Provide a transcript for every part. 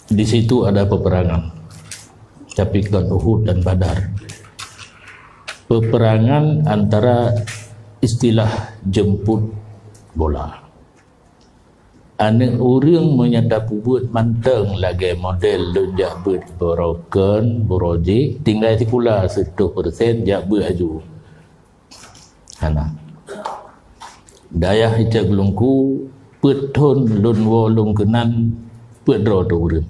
Di situ ada peperangan, tapi kan Uhud dan Badar. Peperangan antara istilah jemput bola. Anak orang menyadap buat manteng lagi model lunjak buat berokan, berojek, tinggal sikula 100% jak buat haju. Hana. Dayah hicak lungku, petun lun wolung kenan, pedro tu orang.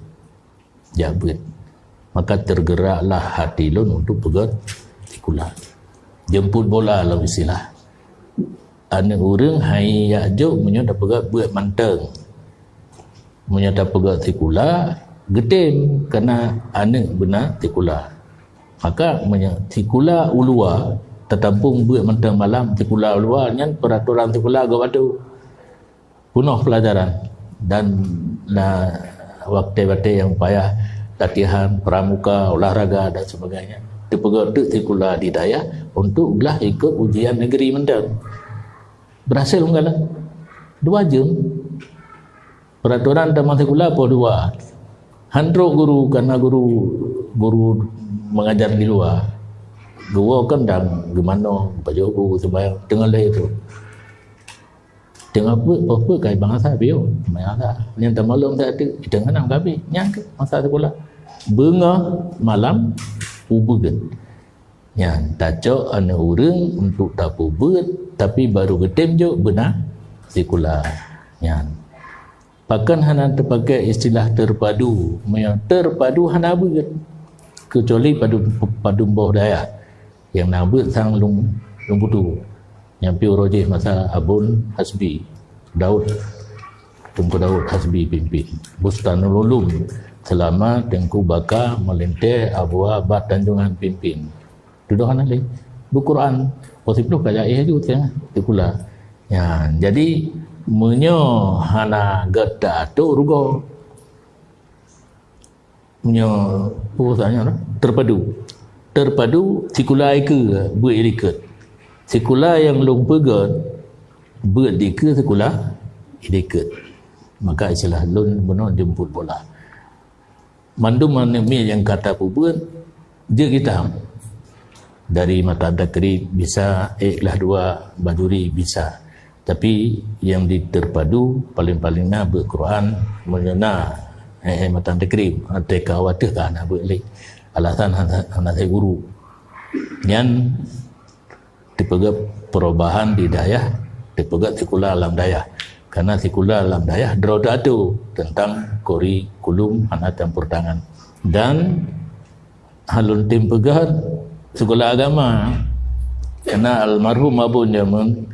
Jak buat. Maka tergeraklah hati lun untuk pegat sikula. Jemput bola lah istilah. Anak orang hai yakjuk menyadap pegat buat manteng. Menyadap pegat sikula getim kerana anak benar sikula. Maka sikula ulua tertampung buat manteng malam sikula ulua nyan peraturan sikula agak batu penuh pelajaran dan waktu-waktu yang payah latihan pramuka olahraga dan sebagainya dipegat sikula di daya untuk belah ikut ujian negeri manteng. Berhasil enggak lah 2 jam peraturan taman sekolah po 2 handruk guru karena guru mengajar di luar gua kan dan gimana baju guru sembahyang tengah lah itu tengah apa kai bangsa bio masa yang malam tadi dengan nang gabi nyang masa sekolah benga malam ubugan yang taco anak orang untuk tak ubud tapi baru getem je benar sekolah yang bahkan hana terpakai istilah terpadu. Yang terpadu hana beut. Kecuali padu bawah daya. Yang nabut sang lung putu. Yang piu rojih masa Abun Hasbi. Daud. Tunggu Daud Hasbi pimpin. Bustanul Ulum. Selama Tengku Baka melinteh Abua Bat Tanjungan pimpin. Duduk hana lagi. Quran. Posisi tu kaya juga ya. Itulah. Ya, jadi menyo hana gada tu rugo menyo pusatnya terpadu sikula ke buat irikat sikula yang long pegat buat dike sikula irikat maka istilah lun benar jemput bola mandum manemi yang kata pubun je kita dari mata takrib bisa ikhlas 2 bajuri bisa. Tapi yang diterpadu paling-palingnya berquran menyena matan takrib teka watih kan boleh alasan anak saya guru yang dipegat perubahan di daya dipegat sekolah alam daya karena sekolah alam daya drodatu tentang kurikulum anak campur tangan dan halun tim pegat sekolah agama karena almarhum Abu Jamun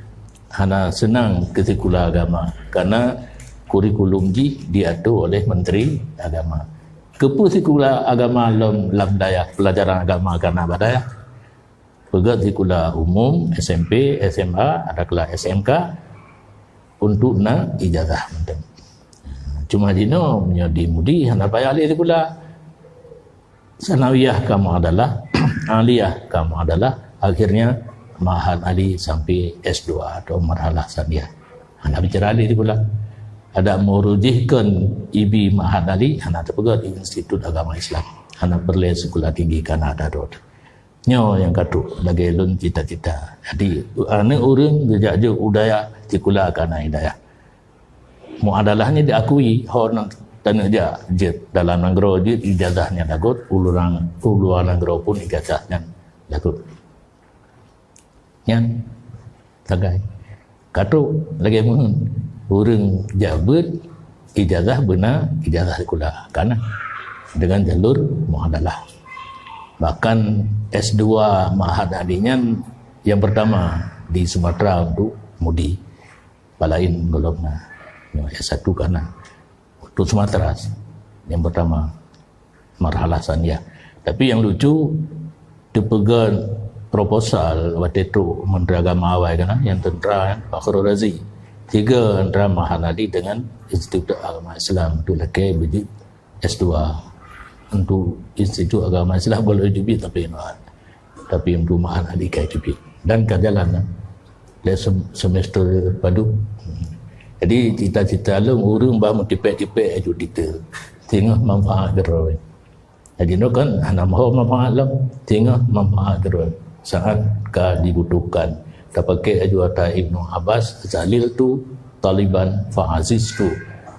hana senang ke sekolah agama karena kurikulum diatur oleh Menteri Agama. Kepu sekolah agama lam daya pelajaran agama karena badaya. Pegat sekolah umum SMP, SMA, ada kelas SMK untuk nak ijazah mendem. Cuma dino menjadi mudi hana payah ahli sekolah. Sanawiyah kamu adalah aliyah kamu adalah akhirnya Mahad Ali sampai S2 atau marhalah saniyah. Anak bicara Ali pula. Ada merujihkan IB Mahad Ali, anak terpegat di Institut Agama Islam. Anak perlu sekolah tinggi Kanada dot. Nyo yang katu lagi lun cita-cita. Jadi anak orang gejak udaya sekolah kana hidayah. Muadalahnya diakui horn tanah je dalam negara je ijazahnya dagot uluan negara pun ijazahnya dagot. Yang tagai katu lagi mohon orang jabat ijazah benar ijazah sekolah karena dengan jalur muadalah bahkan S2 Mahad adinya yang pertama di Sumatera untuk mudi balain golongna S1 karena untuk Sumatera yang pertama marhalah saniyah tapi yang lucu dipegang proposal waktu itu Menteri Agama awal kan yang tentera Fakhrul Razi 3 antara Mahanadi dengan Institut Agama Islam itu lagi biji S2 untuk Institut Agama Islam boleh jubit tapi untuk Mahanadi kayak jubit dan kajalan semester padu jadi cita-cita lu urung bah mutipek-tipek ajuditor tengah manfaat geroi. Jadi no kan nama manfaat lam tengah manfaat geroi. Sangat ka dibutuhkan. Tapake ajuata Ibnu Abbas zalil tu taliban fa aziz tu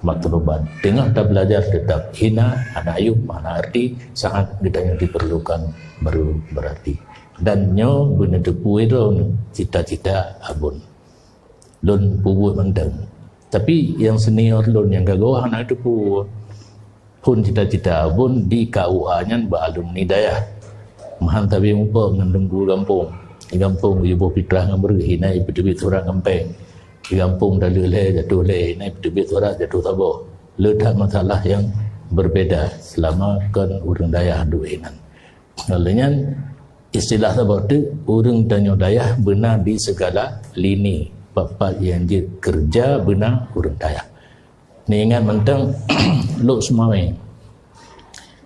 matluban. Tengah tak belajar tetap hina, anak ayub mana arti sangat kita yang diperlukan baru berarti. Dan nyo benar tepu itu cita-cita abun. Lun pubuh mendeng. Tapi yang senior lun yang gagawah anak tepu pun cita-cita abun di KUA-nya alumni daya. Mahan tapi muka ngandung kampung. Di kampung ibu fitrah ngamber hina ibu tebit orang kampeng. Di kampung dah leleh jatuh leh hina ibu tebit orang jatuh tabo. Letak masalah yang berbeda selama kan urang daya duinan. Lalunya istilah sebab tu urang danyo daya benar di segala lini. Bapak yang dia kerja benar urang daya. Ni ingat mentang luk semai.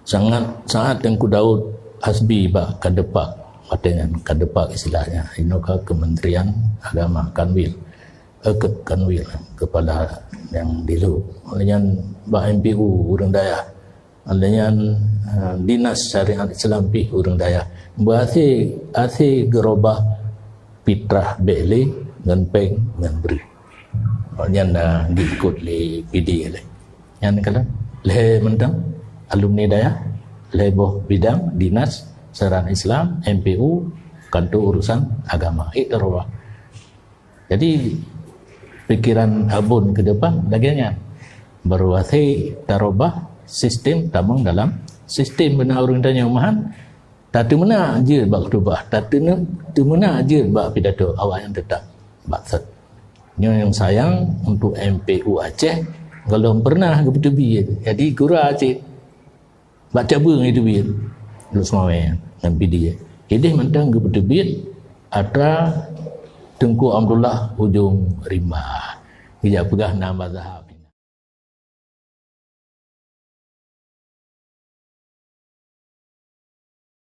Sangat yang ku Daud Hasbi bak kadepak katanya kadepak istilahnya inoka Kementerian Agama Kanwil kepala yang dulu olehnya bak MPU urang daya olehnya Dinas Syariat Islam pi urang daya berarti gerobah fitrah beli ngan peng ngan beri olehnya dah diikut le PD le yang kala le mentang alumni daya le boh bidang dinas Syariat Islam, MPU, kantor urusan agama. Itu roh. Jadi pikiran abun ke depan bagiannya berwasi tarobah sistem tamang dalam sistem benar orang tanya umahan. Tak mana aja bak kedubah, tak mana aja bak pidato awak yang tetap maksud. Yang sayang untuk MPU Aceh kalau pernah ke tebi jadi gura Aceh baca bang itu biar lu semua yang dia. Ini mentang ke tebi ada Tengku Abdullah Ujung Rimba. Dia pegah nama zahab.